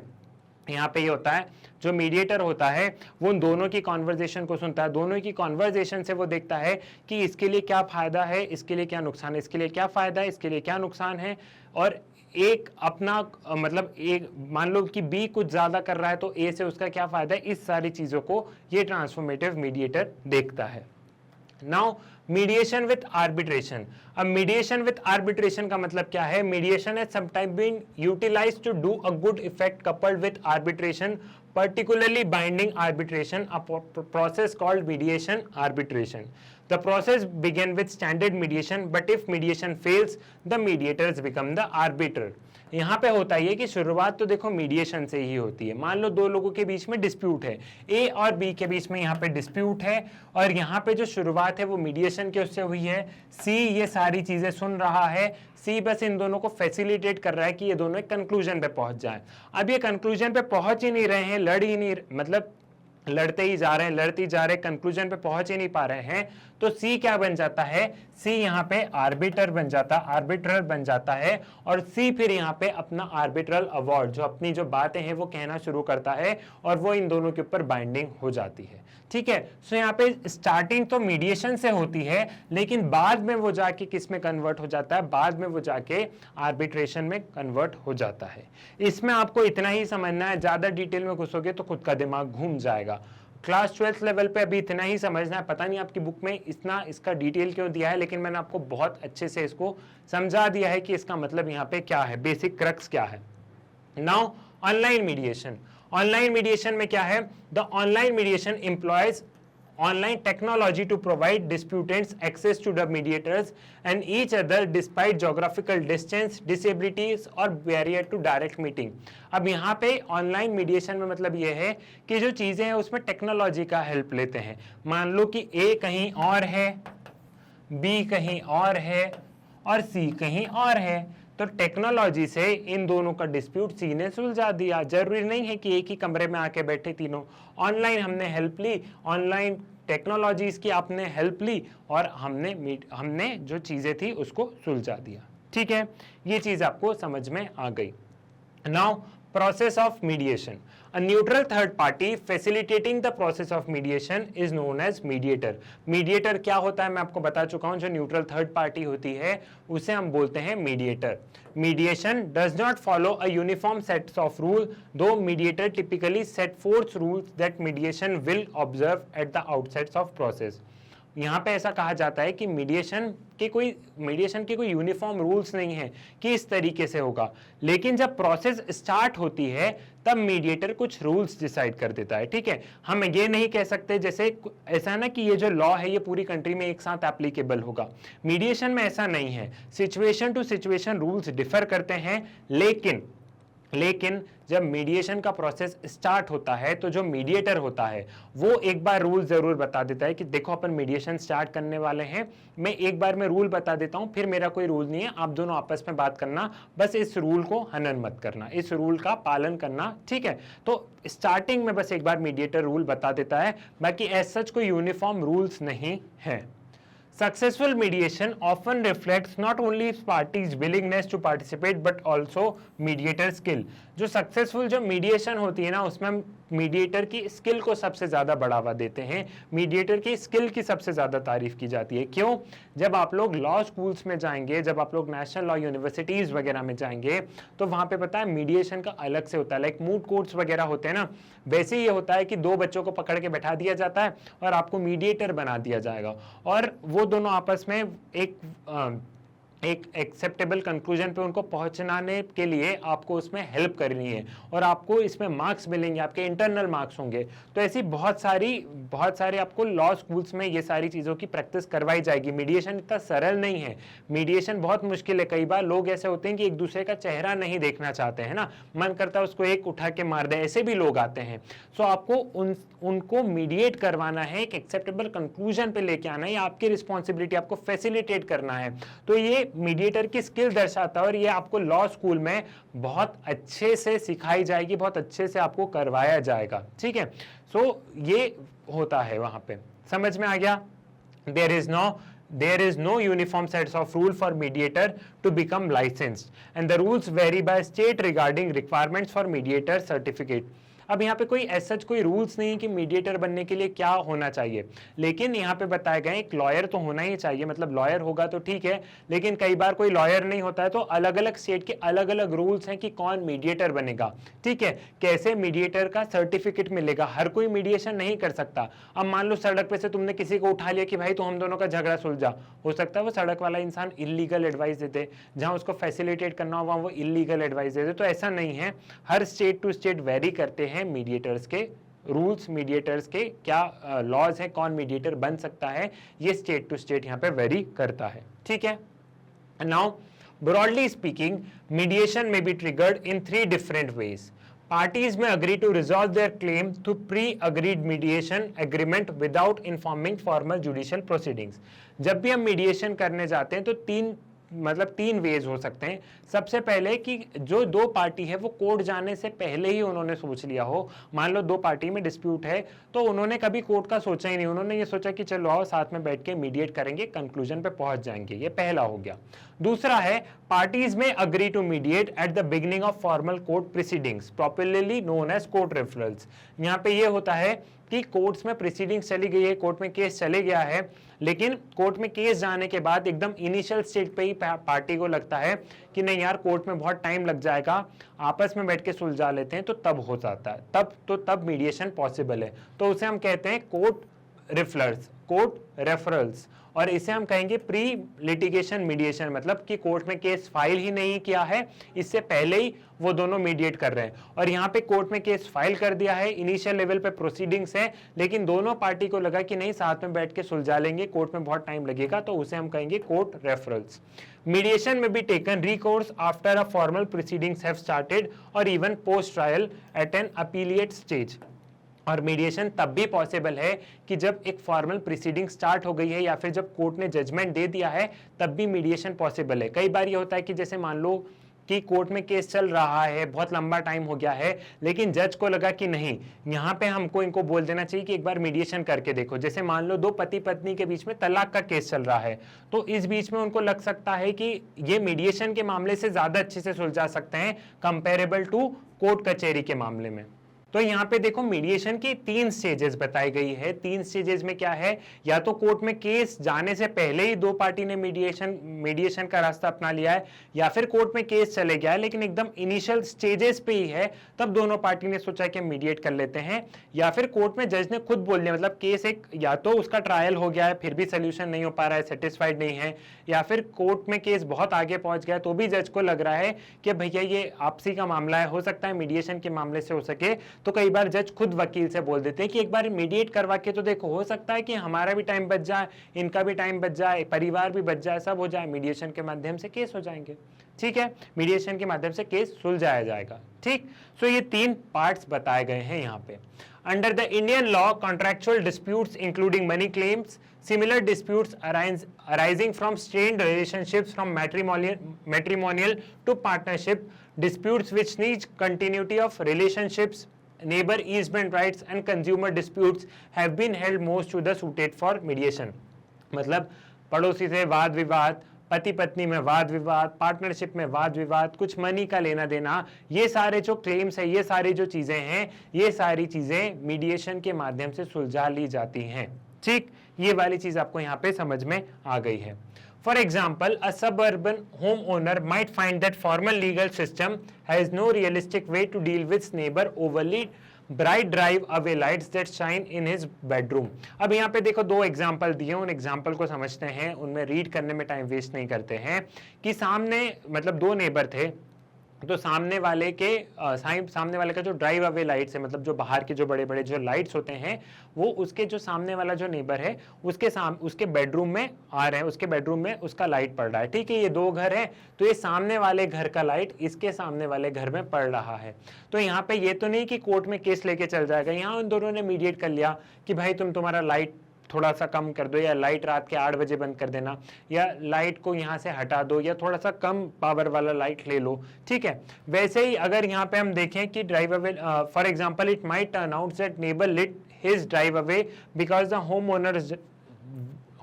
यहाँ पे ये होता है, जो mediator होता है वो उन दोनों की कॉन्वर्जेशन को सुनता है, दोनों की कॉन्वर्जेशन से वो देखता है कि इसके लिए क्या फायदा है, इसके लिए क्या नुकसान है, इसके लिए क्या फायदा है, इसके लिए क्या नुकसान है, और एक अपना मतलब एक मान लो कि बी कुछ ज्यादा कर रहा है तो ए से उसका क्या फायदा है, इस सारी चीजों को ये ट्रांसफॉर्मेटिव मीडिएटर देखता है। Now mediation with arbitration. अब मीडिएशन विथ आर्बिट्रेशन का मतलब क्या है? Mediation has sometime been utilised to do a good effect coupled with arbitration, particularly binding arbitration, a process called mediation arbitration. The process began with standard mediation, but if mediation fails, the mediators become the arbiter। यहाँ पे होता है कि शुरुआत तो देखो mediation से ही होती है। मान लो दो लोगों के बीच में डिस्प्यूट है, ए और बी के बीच में यहाँ पे डिस्प्यूट है, और यहाँ पे जो शुरुआत है वो मीडिएशन के उससे हुई है। सी ये सारी चीजें सुन रहा है, सी बस इन दोनों को फैसिलिटेट कर रहा है कि ये दोनों एक कंक्लूजन पे पहुंच जाए। अब ये कंक्लूजन पे पहुंच ही नहीं रहे हैं, लड़ ही नहीं, मतलब लड़ते ही जा रहे हैं, लड़ते ही जा रहे हैं, कंक्लूजन पे पहुंच ही नहीं पा रहे हैं, तो सी क्या बन जाता है, सी यहाँ पे आर्बिटर बन जाता, आर्बिट्रल बन जाता है, और सी फिर यहाँ पे अपना आर्बिट्रल अवार्ड, जो अपनी जो बातें हैं वो कहना शुरू करता है, और वो इन दोनों के ऊपर बाइंडिंग हो जाती है। ठीक है, सो यहाँ पे स्टार्टिंग तो मीडिएशन से होती है, लेकिन बाद में वो जाके किस में कन्वर्ट हो जाता है, बाद में वो जाके आर्बिट्रेशन में कन्वर्ट हो जाता है। इसमें आपको इतना ही समझना है, ज्यादा डिटेल में घुसोगे तो खुद का दिमाग घूम जाएगा। क्लास 12th लेवल पे अभी इतना ही समझना है। पता नहीं आपकी बुक में इतना इसका डिटेल क्यों दिया है, लेकिन मैंने आपको बहुत अच्छे से इसको समझा दिया है कि इसका मतलब यहाँ पे क्या है, बेसिक क्रक्स क्या है। Now online mediation, online mediation में क्या है, the online mediation employees online technology to provide disputants access to the mediators and each other despite geographical distance, disabilities और barrier to direct meeting। अब यहाँ पे online mediation में मतलब ये है कि जो चीजें हैं उसमें टेक्नोलॉजी का हेल्प लेते हैं। मान लो कि ए कहीं और है, बी कहीं और है और सी कहीं और है, तो टेक्नोलॉजी से इन दोनों का डिस्प्यूट सी ने सुलझा दिया। जरूरी नहीं है कि एक ही कमरे में आके बैठे तीनों, ऑनलाइन हमने हेल्प ली, ऑनलाइन टेक्नोलॉजीज की आपने हेल्प ली और हमने जो चीजें थी उसको सुलझा दिया। ठीक है, ये चीज आपको समझ में आ गई। Now process of mediation, a neutral third party facilitating the process of mediation is known as mediator। mediator क्या होता है मैं आपको बता चुका हूं, जो न्यूट्रल थर्ड पार्टी होती है उसे हम बोलते हैं mediator। mediation does not follow a uniform set of rule, though mediator typically set forth rules that mediation will observe at the outset of process। यहाँ पे ऐसा कहा जाता है कि मीडिएशन के कोई यूनिफॉर्म रूल्स नहीं है कि इस तरीके से होगा, लेकिन जब प्रोसेस स्टार्ट होती है तब मीडिएटर कुछ रूल्स डिसाइड कर देता है। ठीक है, हम ये नहीं कह सकते जैसे ऐसा है ना कि ये जो लॉ है ये पूरी कंट्री में एक साथ एप्लीकेबल होगा। मीडिएशन में ऐसा नहीं है, situation to situation rules differ करते हैं, लेकिन जब मीडिएशन का प्रोसेस स्टार्ट होता है तो जो मीडिएटर होता है वो एक बार रूल जरूर बता देता है कि देखो अपन मीडिएशन स्टार्ट करने वाले हैं, मैं एक बार में रूल बता देता हूं, फिर मेरा कोई रूल नहीं है, आप दोनों आपस में बात करना, बस इस रूल को हनन मत करना, इस रूल का पालन करना। ठीक है, तो स्टार्टिंग में बस एक बार मीडिएटर रूल बता देता है, बाकी एज सच कोई यूनिफॉर्म रूल्स नहीं है। Successful mediation often reflects not only parties' willingness to participate but also mediator skill। जो सक्सेसफुल जो मीडिएशन होती है ना उसमें मीडिएटर की स्किल को सबसे ज्यादा बढ़ावा देते हैं, मीडिएटर की स्किल की सबसे ज्यादा तारीफ की जाती है। क्यों? जब आप लोग लॉ स्कूल्स में जाएंगे, जब आप लोग नेशनल लॉ यूनिवर्सिटीज वगैरह में जाएंगे तो वहां पे पता है मीडिएशन का अलग से होता है, लाइक मूट कोर्ट्स वगैरह होते हैं ना, वैसे ये होता है कि दो बच्चों को पकड़ के बैठा दिया जाता है और आपको मीडिएटर बना दिया जाएगा और वो दोनों आपस में एक एक्सेप्टेबल कंक्लूजन पे उनको पहुंचने के लिए आपको उसमें हेल्प करनी है और आपको इसमें मार्क्स मिलेंगे, आपके इंटरनल मार्क्स होंगे। तो ऐसी बहुत सारी आपको लॉ स्कूल्स में ये सारी चीज़ों की प्रैक्टिस करवाई जाएगी। मीडिएशन इतना सरल नहीं है, मीडिएशन बहुत मुश्किल है। कई बार लोग ऐसे होते हैं कि एक दूसरे का चेहरा नहीं देखना चाहते हैं ना, मन करता है उसको एक उठा के मार दे, ऐसे भी लोग आते हैं। सो आपको उनको मीडिएट करवाना है, एक एक्सेप्टेबल कंक्लूजन पे लेके आना है, आपकी रिस्पॉन्सिबिलिटी, आपको फैसिलिटेट करना है। तो ये मीडिएटर की स्किल दर्शाता है और ये आपको लॉ स्कूल में बहुत अच्छे से सिखाई जाएगी, बहुत अच्छे से आपको करवाया जाएगा। ठीक है, सो ये होता है वहां पे, समझ में आ गया? There is no uniform sets of rule for mediator to become licensed and the rules vary by state regarding requirements for mediator certificate। अब यहाँ पे कोई ऐसा कोई रूल्स नहीं है कि मीडिएटर बनने के लिए क्या होना चाहिए, लेकिन यहाँ पे बताए गए एक लॉयर तो होना ही चाहिए, मतलब लॉयर होगा तो ठीक है, लेकिन कई बार कोई लॉयर नहीं होता है तो अलग अलग स्टेट के अलग अलग रूल्स हैं कि कौन मीडिएटर बनेगा। ठीक है, कैसे मीडिएटर का सर्टिफिकेट मिलेगा, हर कोई मीडिएशन नहीं कर सकता। अब मान लो सड़क पे से तुमने किसी को उठा लिया कि भाई तो हम दोनों का झगड़ा सुलझा, हो सकता है वो सड़क वाला इंसान इलीगल एडवाइस देते, जहां उसको फैसिलिटेट करना हो वहां वो इलीगल एडवाइस देते। तो ऐसा नहीं है, हर स्टेट टू स्टेट वेरी करते हैं मीडिएटर्स के रूल्स, मीडिएटर्स के क्या लॉज है, कौन मीडिएटर बन सकता है, ये स्टेट टू स्टेट यहाँ पे वेरी करता है। ठीक है, नाउ ब्रॉडली स्पीकिंग मीडिएशन में B triggered in 3 different ways. Parties may agree to resolve their claim through pre-agreed mediation agreement without informing formal judicial proceedings। जब भी हम मीडिएशन करने जाते हैं तो 3 मतलब 3 वेज हो सकते हैं। सबसे पहले कि जो दो पार्टी है वो कोर्ट जाने से पहले ही उन्होंने सोच लिया हो। मान लो दो पार्टी में डिस्प्यूट है तो उन्होंने कभी कोर्ट का सोचा ही नहीं, उन्होंने ये सोचा कि चलो आओ साथ में बैठ के मीडिएट करेंगे, कंक्लूजन पे पहुंच जाएंगे। ये पहला हो गया। दूसरा है पार्टीज में agree to mediate at the beginning of formal court proceedings, popularly known as court referrals. यहाँ पे ये होता है कि कोर्ट्स में प्रोसीडिंग्स चली गई है, कोर्ट में केस चले गया है, लेकिन कोर्ट में केस जाने के बाद एकदम इनिशियल स्टेज पे ही पार्टी को लगता है कि नहीं यार कोर्ट में बहुत टाइम लग जाएगा, आपस में बैठ के सुलझा लेते हैं, तो तब हो जाता है, तब मीडिएशन पॉसिबल है। तो उसे हम कहते हैं कोर्ट रेफरल्स, और इसे हम कहेंगे प्री लिटिगेशन मीडिएशन, मतलब कि कोर्ट में केस फाइल ही नहीं किया है, इससे पहले ही वो दोनों मीडिएट कर रहे हैं। और यहाँ पे कोर्ट में केस फाइल कर दिया है, इनिशियल लेवल पे प्रोसीडिंग्स है, लेकिन दोनों पार्टी को लगा कि नहीं साथ में बैठ के सुलझा लेंगे, कोर्ट में बहुत टाइम लगेगा, तो उसे हम कहेंगे कोर्ट रेफरल्स। मीडिएशन में be taken recourse after a formal proceedings have started और even post trial at an appellate stage. और मीडिएशन तब भी पॉसिबल है कि जब एक फॉर्मल प्रोसीडिंग स्टार्ट हो गई है या फिर जब कोर्ट ने जजमेंट दे दिया है, तब भी मीडिएशन पॉसिबल है। कई बार ये होता है कि जैसे मान लो कि कोर्ट में केस चल रहा है, बहुत लंबा टाइम हो गया है, लेकिन जज को लगा कि नहीं यहाँ पे हमको इनको बोल देना चाहिए कि एक बार मीडिएशन करके देखो। जैसे मान लो दो पति पत्नी के बीच में तलाक का केस चल रहा है, तो इस बीच में उनको लग सकता है कि ये मीडिएशन के मामले से ज्यादा अच्छे से सुलझा सकते हैं कंपेरेबल टू कोर्ट कचहरी के मामले में। तो यहाँ पे देखो मीडिएशन की 3 स्टेजेस बताई गई है। 3 स्टेजेस में क्या है, या तो कोर्ट में केस जाने से पहले ही दो पार्टी ने मीडिएशन का रास्ता अपना लिया है, या फिर कोर्ट में केस चले गया है लेकिन एकदम इनिशियल स्टेजेस पे ही है, तब दोनों पार्टी ने सोचा कि मीडिएट कर लेते हैं, या फिर कोर्ट में जज ने खुद बोल दिया, मतलब केस एक या तो उसका ट्रायल हो गया है फिर भी सोल्यूशन नहीं हो पा रहा है, सेटिस्फाइड नहीं है, या फिर कोर्ट में केस बहुत आगे पहुंच गया तो भी जज को लग रहा है कि भैया ये आपसी का मामला है, हो सकता है मीडिएशन के मामले से हो सके, तो कई बार जज खुद वकील से बोल देते हैं कि एक बार मीडिएट करवा के तो देखो, हो सकता है कि हमारा भी टाइम बच जाए, इनका भी टाइम बच जाए, परिवार भी बच जाए, सब हो जाए, मीडिएशन के माध्यम से केस हो जाएंगे। ठीक है, मीडिएशन के माध्यम से केस सुलझाया जाएगा। ठीक, सो ये 3 पार्ट्स बताए गए हैं यहाँ पे। Under the Indian law, contractual disputes including money claims, similar disputes arising from strained relationships from matrimonial to partnership, disputes which need continuity of relationships, neighbor easement rights and consumer disputes have been held most to the suited for mediation। मतलब पड़ोसी से वाद विवाद, पति पत्नी में वाद विवाद, पार्टनरशिप में वाद विवाद, कुछ मनी का लेना देना, ये सारे जो क्लेम्स है, ये सारी जो चीजें हैं, ये सारी चीजें मीडिएशन के माध्यम से सुलझा ली जाती हैं। ठीक, ये वाली चीज आपको यहाँ पे समझ में आ गई है। For example, a suburban homeowner might find that formal legal system has no realistic way to deal with neighbor overly bright drive away lights that shine in his bedroom। अब यहाँ पे देखो 2 एग्जाम्पल दिए, उन एग्जाम्पल को समझते हैं, उनमें रीड करने में टाइम वेस्ट नहीं करते हैं। कि सामने मतलब 2 नेबर थे, तो सामने वाले का जो ड्राइव अवे लाइट्स है, मतलब जो बाहर के जो बड़े बड़े जो लाइट्स होते हैं, वो उसके जो सामने वाला जो नेबर है उसके बेडरूम में आ रहे हैं, उसके बेडरूम में उसका लाइट पड़ रहा है। ठीक है, ये 2 घर हैं, तो ये सामने वाले घर का लाइट इसके सामने वाले घर में पड़ रहा है। तो यहाँ पे ये तो नहीं कि कोर्ट में केस लेके चल जाएगा, यहाँ उन दोनों ने मीडिएट कर लिया कि भाई तुम्हारा लाइट थोड़ा सा कम कर दो, या लाइट रात के 8 बजे बंद कर देना, या लाइट को यहाँ से हटा दो, या थोड़ा सा कम पावर वाला लाइट ले लो। ठीक है, वैसे ही अगर यहाँ पे हम देखें कि driveway, for example it might turn out that neighbour lit his driveway because the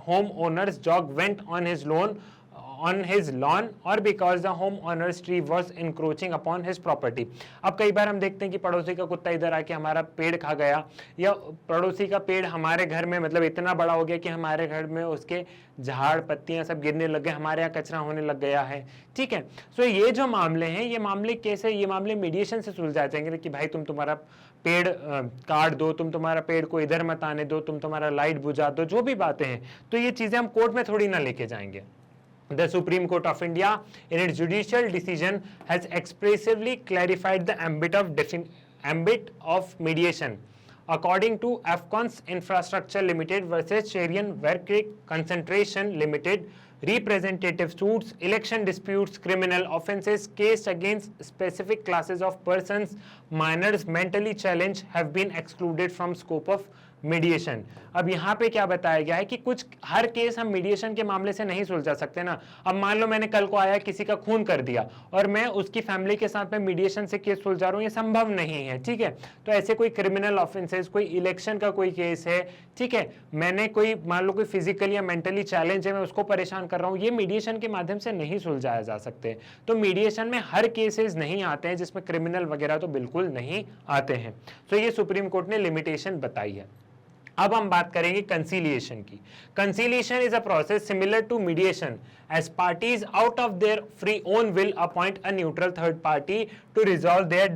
homeowner's dog went on his lawn or because the homeowner's tree was encroaching upon his property। अब कई बार हम देखते हैं कि पड़ोसी का कुत्ता इधर आके हमारा पेड़ खा गया, या पड़ोसी का पेड़ हमारे घर में मतलब इतना बड़ा हो गया कि हमारे घर में उसके झाड़ पत्तियां सब गिरने लग गए, हमारे यहाँ कचरा होने लग गया है। ठीक है, सो ये जो मामले हैं, ये मामले कैसे, ये मामले मीडिएशन से सुलझाए जाएंगे कि भाई तुम्हारा पेड़ काट दो, तुम्हारा पेड़ को इधर मत आने दो, तुम्हारा लाइट बुझा दो, जो भी बातें हैं, तो ये चीजें हम कोर्ट में थोड़ी ना लेके जाएंगे। The Supreme Court of India, in its judicial decision, has expressively clarified the ambit of mediation. According to Afcons Infrastructure Limited versus Cherian Vercreek Concentration Limited, representative suits, election disputes, criminal offences, case against specific classes of persons, minors mentally challenged have been excluded from scope of mediation. अब यहाँ पे क्या बताया गया है कि कुछ हर case हम मीडिएशन के मामले से नहीं सुलझा सकते ना। अब मान लो मैंने कल को आया किसी का खून कर दिया और मैं उसकी फैमिली के साथ में मीडिएशन से केस सुलझा रहा हूँ, ये संभव नहीं है, ठीक है। तो ऐसे कोई क्रिमिनल ऑफेंसेस, कोई इलेक्शन का कोई केस है, ठीक है, मैंने कोई मान लो कोई फिजिकली या मेंटली चैलेंज है, मैं उसको परेशान कर रहा हूँ, ये मीडिएशन के माध्यम से नहीं सुलझाया जा सकते। तो मीडिएशन में हर केसेस नहीं आते हैं जिसमें क्रिमिनल वगैरह तो बिल्कुल नहीं आते हैं। तो ये सुप्रीम कोर्ट ने लिमिटेशन बताई है। अब हम बात करेंगे कंसीलिएशन की। Conciliation is a process similar to mediation as parties out of their free own will appoint a neutral third party to resolve their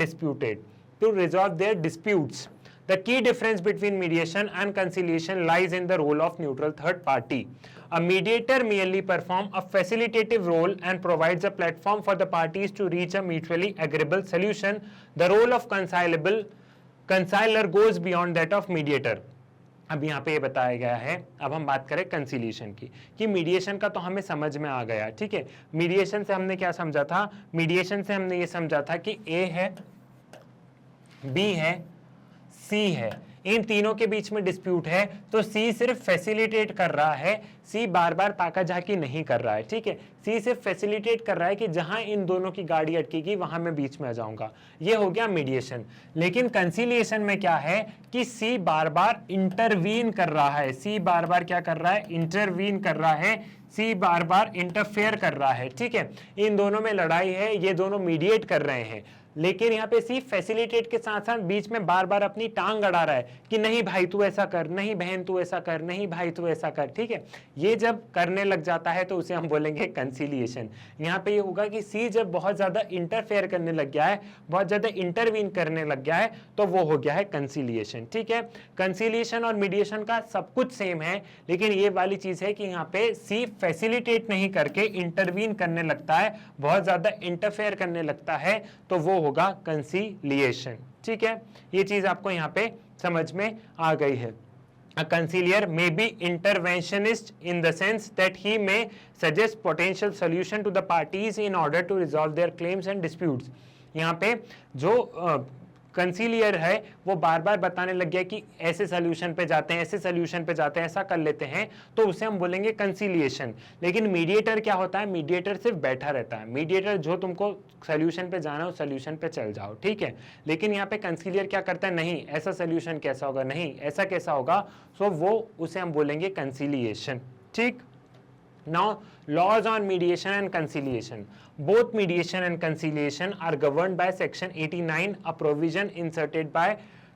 disputes. The key difference between mediation and conciliation lies in the role of neutral third party. A mediator merely performs a facilitative role and provides a platform for the parties to reach a mutually agreeable solution. The role of conciliar goes beyond that of mediator. अब यहाँ पे ये बताया गया है, अब हम बात करें कंसीलिएशन की, कि मीडिएशन का तो हमें समझ में आ गया, ठीक है। मीडिएशन से हमने क्या समझा था? मीडिएशन से हमने ये समझा था कि ए है, बी है, सी है, इन तीनों के बीच में डिस्प्यूट है, तो सी सिर्फ फैसिलिटेट कर रहा है, सी बार बार ताकाझाकी नहीं कर रहा है, ठीक है। सी सिर्फ फैसिलिटेट कर रहा है कि जहां इन दोनों की गाड़ी अटकेगी वहां मैं बीच में आ जाऊंगा, ये हो गया मीडिएशन। लेकिन कंसीलिएशन में क्या है कि सी बार बार इंटरवीन कर रहा है, सी बार बार क्या कर रहा है? इंटरवीन कर रहा है, सी बार बार इंटरफेयर कर रहा है, ठीक है। इन दोनों में लड़ाई है, ये दोनों मीडिएट कर रहे हैं, लेकिन यहाँ पे सी फैसिलिटेट के साथ साथ बीच में बार बार अपनी टांग अड़ा रहा है कि नहीं भाई तू ऐसा कर, नहीं बहन तू ऐसा कर, नहीं भाई तू ऐसा कर, ठीक है। ये जब करने लग जाता है तो उसे हम बोलेंगे कंसीलिएशन। यहाँ पे ये होगा कि सी जब बहुत ज्यादा इंटरफेयर करने लग गया है, बहुत ज्यादा इंटरवीन करने लग गया है, तो वो हो गया है कंसीलिएशन, ठीक है। कंसीलिएशन और मीडिएशन का सब कुछ सेम है, लेकिन ये वाली चीज है कि यहाँ पे सी फैसिलिटेट नहीं करके इंटरवीन करने लगता है, बहुत ज्यादा इंटरफेयर करने लगता है, तो वो होगा कंसीलिएशन, ठीक है। ये चीज आपको यहाँ पे समझ में आ गई है। A conciliar may be interventionist in the sense that he may suggest potential solution to the parties in order to resolve their claims and disputes. यहाँ पे जो कंसीलियर है वो बार बार बताने लग गया कि ऐसे सोल्यूशन पे जाते हैं, ऐसे सोल्यूशन पे जाते हैं, ऐसा कर लेते हैं, तो उसे हम बोलेंगे कंसीलिएशन। लेकिन मीडिएटर क्या होता है? मीडिएटर सिर्फ बैठा रहता है, मीडिएटर जो तुमको सोल्यूशन पे जाना हो सोल्यूशन पे चल जाओ, ठीक है। लेकिन यहाँ पे कंसीलियर क्या करता है? नहीं ऐसा सोल्यूशन कैसा होगा, नहीं ऐसा कैसा होगा, सो वो उसे हम बोलेंगे कंसीलिएशन, ठीक। Now, laws on mediation and conciliation. Both mediation and conciliation are governed by Section 89, a provision inserted by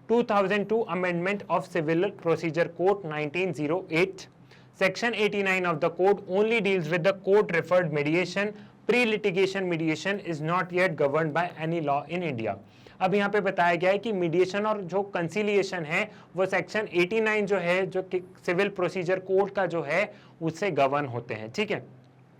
2002 Amendment of Civil Procedure Code 1908. Section 89 of the code only deals with the court-referred mediation. Pre-litigation mediation is not yet governed by any law in India. अब यहाँ पे बताया गया है कि mediation और जो conciliation है वो सेक्शन 89 जो है, जो सिविल प्रोसीजर कोड का जो है, उससे गवर्न होते हैं, ठीक है,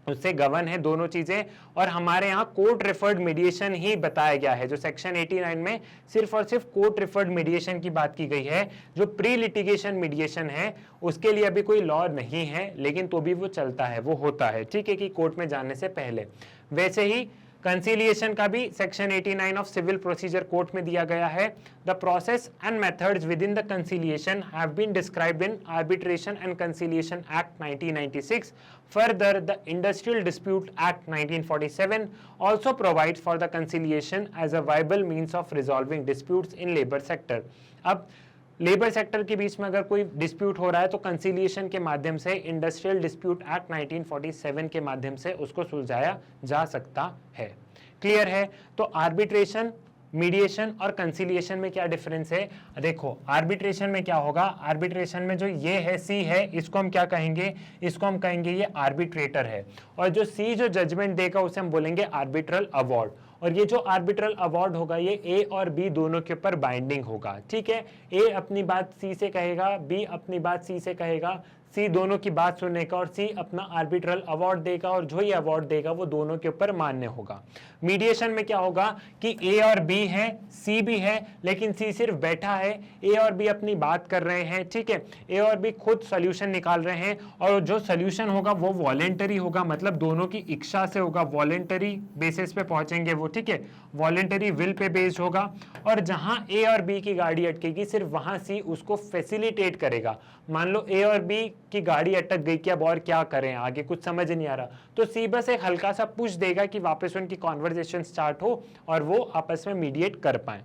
उससे गवर्न है दोनों चीजें। और हमारे यहाँ कोर्ट रेफर्ड मीडिएशन ही बताया गया है, जो सेक्शन 89 में सिर्फ और सिर्फ कोर्ट रेफर्ड मीडिएशन की बात की गई है। जो प्री लिटिगेशन मीडिएशन है उसके लिए अभी कोई लॉ नहीं है, लेकिन तो भी वो चलता है, वो होता है, ठीक है, कि कोर्ट में जाने से पहले। वैसे ही कंसीलिएशन का भी section 89 of civil procedure code में दिया गया है। The process and methods within the conciliation have been described in arbitration and conciliation act 1996. Further, the Industrial Dispute Act 1947 also provides for the conciliation as a viable means of resolving disputes in labor sector. अब labour sector के बीच में अगर कोई dispute हो रहा है तो conciliation के माध्यम से, इंडस्ट्रियल डिस्प्यूट एक्ट 1947 के माध्यम से उसको सुलझाया जा सकता है। क्लियर है? तो आर्बिट्रेशन, मीडिएशन और कंसीलिएशन में क्या डिफरेंस है? देखो, आर्बिट्रेशन में क्या होगा? आर्बिट्रेशन में जो ये है, सी है, इसको हम क्या कहेंगे? इसको हम कहेंगे ये आर्बिट्रेटर है, और जो सी जो जजमेंट देगा उसे हम बोलेंगे आर्बिट्रल अवार्ड। और ये जो आर्बिट्रल अवार्ड होगा ये ए और बी दोनों के ऊपर बाइंडिंग होगा, ठीक है। ए अपनी बात सी से कहेगा, बी अपनी बात सी से कहेगा, सी दोनों की बात सुनने का और सी अपना आर्बिट्रल अवार्ड देगा और जो ये अवार्ड देगा वो दोनों के ऊपर मान्य होगा। मीडिएशन में क्या होगा कि ए और बी है, सी भी है, लेकिन सी सिर्फ बैठा है, ए और बी अपनी बात कर रहे हैं, ठीक है, ए और बी खुद सॉल्यूशन निकाल रहे हैं और जो सॉल्यूशन होगा वो वॉलेंटरी होगा, मतलब दोनों की इच्छा से होगा, वॉलेंटरी बेसिस पे पहुंचेंगे वो, ठीक है, वॉलेंटरी विल पे बेस्ड होगा। और जहां ए और बी की गाड़ी अटकेगी सिर्फ वहां सी उसको फैसिलिटेट करेगा। मान लो ए और बी की गाड़ी अटक गई कि अब और क्या करें, आगे कुछ समझ नहीं आ रहा, तो सी बस एक हल्का सा पुश देगा कि वापस उनकी कॉन्वर्जेशन स्टार्ट हो और वो आपस में मीडिएट कर पाए,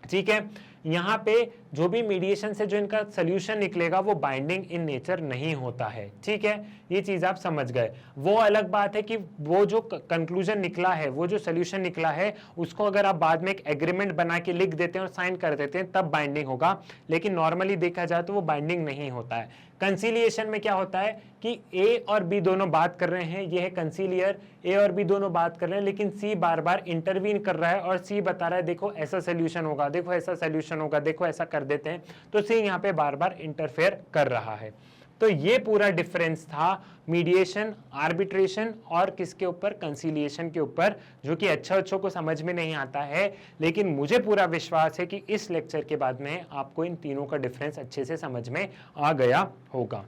ठीक है। यहाँ पे जो भी मीडिएशन से जो इनका सोल्यूशन निकलेगा वो बाइंडिंग इन नेचर नहीं होता है, ठीक है, ये चीज आप समझ गए। वो अलग बात है कि वो जो कंक्लूजन निकला है, वो जो सोल्यूशन निकला है, उसको अगर आप बाद में एक एग्रीमेंट बना के लिख देते हैं और साइन कर देते हैं तब बाइंडिंग होगा, लेकिन नॉर्मली देखा जाए तो वो बाइंडिंग नहीं होता है। कंसीलिएशन में क्या होता है कि ए और बी दोनों बात कर रहे हैं, ये है कंसीलियर, ए और बी दोनों बात कर रहे हैं, लेकिन सी बार बार इंटरवीन कर रहा है और सी बता रहा है देखो ऐसा सोल्यूशन होगा, देखो ऐसा सोल्यूशन होगा, देखो ऐसा कर देते हैं, तो सी यहाँ पे बार बार इंटरफेयर कर रहा है। तो ये पूरा डिफरेंस था मीडिएशन, आर्बिट्रेशन और किसके ऊपर, कंसीलिएशन के ऊपर, जो कि अच्छों को समझ में नहीं आता है, लेकिन मुझे पूरा विश्वास है कि इस लेक्चर के बाद में आपको इन तीनों का डिफरेंस अच्छे से समझ में आ गया होगा।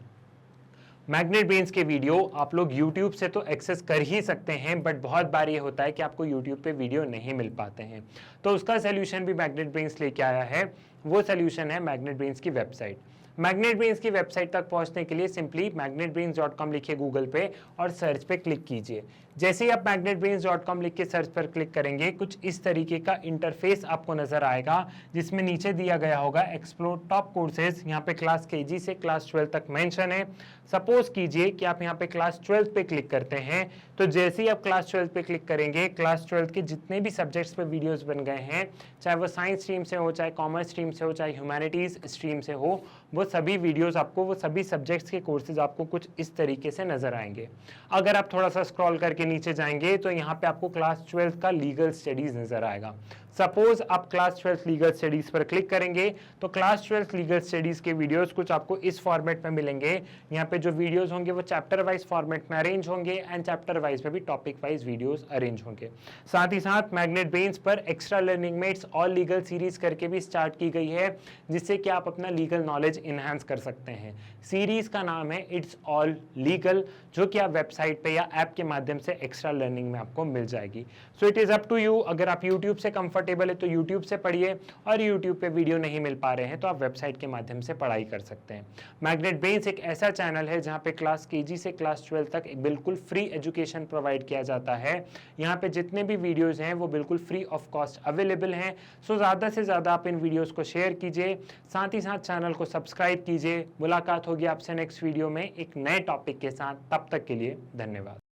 मैग्नेट ब्रेन्स के वीडियो आप लोग YouTube से तो एक्सेस कर ही सकते हैं, बट बहुत बार ये होता है कि आपको YouTube पे वीडियो नहीं मिल पाते हैं, तो उसका सोल्यूशन भी मैग्नेट ब्रेन्स लेके आया है। वो सोल्यूशन है मैग्नेट ब्रेन्स की वेबसाइट। मैग्नेट ब्रेन्स की वेबसाइट तक पहुंचने के लिए सिंपली magnetbrains.com लिखिए गूगल पे और सर्च पे क्लिक कीजिए। जैसे ही आप magnetbrains.com लिख के सर्च पर क्लिक करेंगे कुछ इस तरीके का इंटरफेस आपको नजर आएगा, जिसमें नीचे दिया गया होगा एक्सप्लोर टॉप कोर्सेज। यहाँ पे क्लास KG से क्लास 12 तक मेंशन है। सपोज कीजिए कि आप यहाँ पे क्लास 12 पे क्लिक करते हैं, तो जैसे ही आप क्लास 12 पे क्लिक करेंगे क्लास 12 के जितने भी सब्जेक्ट्स पे वीडियोस बन गए हैं, चाहे वो साइंस स्ट्रीम से हो, चाहे कॉमर्स स्ट्रीम से हो, चाहे ह्यूमैनिटीज स्ट्रीम से हो, वो सभी वीडियोस आपको, वो सभी सब्जेक्ट्स के कोर्सेज आपको कुछ इस तरीके से नजर आएंगे। अगर आप थोड़ा सा स्क्रॉल करके नीचे जाएंगे तो यहाँ पे आपको क्लास 12 का लीगल स्टडीज नजर आएगा। सपोज आप क्लास 12 लीगल स्टडीज पर क्लिक करेंगे तो क्लास 12 लीगल स्टडीज के वीडियोस कुछ आपको इस फॉर्मेट में मिलेंगे। यहाँ पे जो वीडियोस होंगे वो चैप्टर वाइज फॉर्मेट में अरेंज होंगे एंड चैप्टर वाइज में भी टॉपिक वाइज वीडियोस अरेंज होंगे। साथ ही साथ मैग्नेट ब्रेन्स पर extra learning mates all legal series करके भी स्टार्ट की गई है, जिससे कि आप अपना लीगल नॉलेज इनहेंस कर सकते हैं। सीरीज का नाम है इट्स ऑल लीगल, जो कि आप वेबसाइट पे या ऐप के माध्यम से एक्स्ट्रा लर्निंग में आपको मिल जाएगी। So it is up to you. अगर आप यूट्यूब से कंफर्टेबल है तो यूट्यूब से पढ़िए, और यूट्यूब पे वीडियो नहीं मिल पा रहे हैं तो आप वेबसाइट के माध्यम से पढ़ाई कर सकते हैं। मैग्नेट ब्रेन्स एक ऐसा चैनल है जहाँ पे क्लास KG से क्लास 12 तक बिल्कुल फ्री एजुकेशन प्रोवाइड किया जाता है। यहाँ पे जितने भी वीडियोज हैं वो बिल्कुल फ्री ऑफ कॉस्ट अवेलेबल हैं। सो ज़्यादा से ज़्यादा आप इन वीडियोज़ को शेयर कीजिए, साथ ही साथ चैनल को सब्सक्राइब कीजिए। मुलाकात होगी आपसे नेक्स्ट वीडियो में एक नए टॉपिक के साथ, तब तक के लिए धन्यवाद।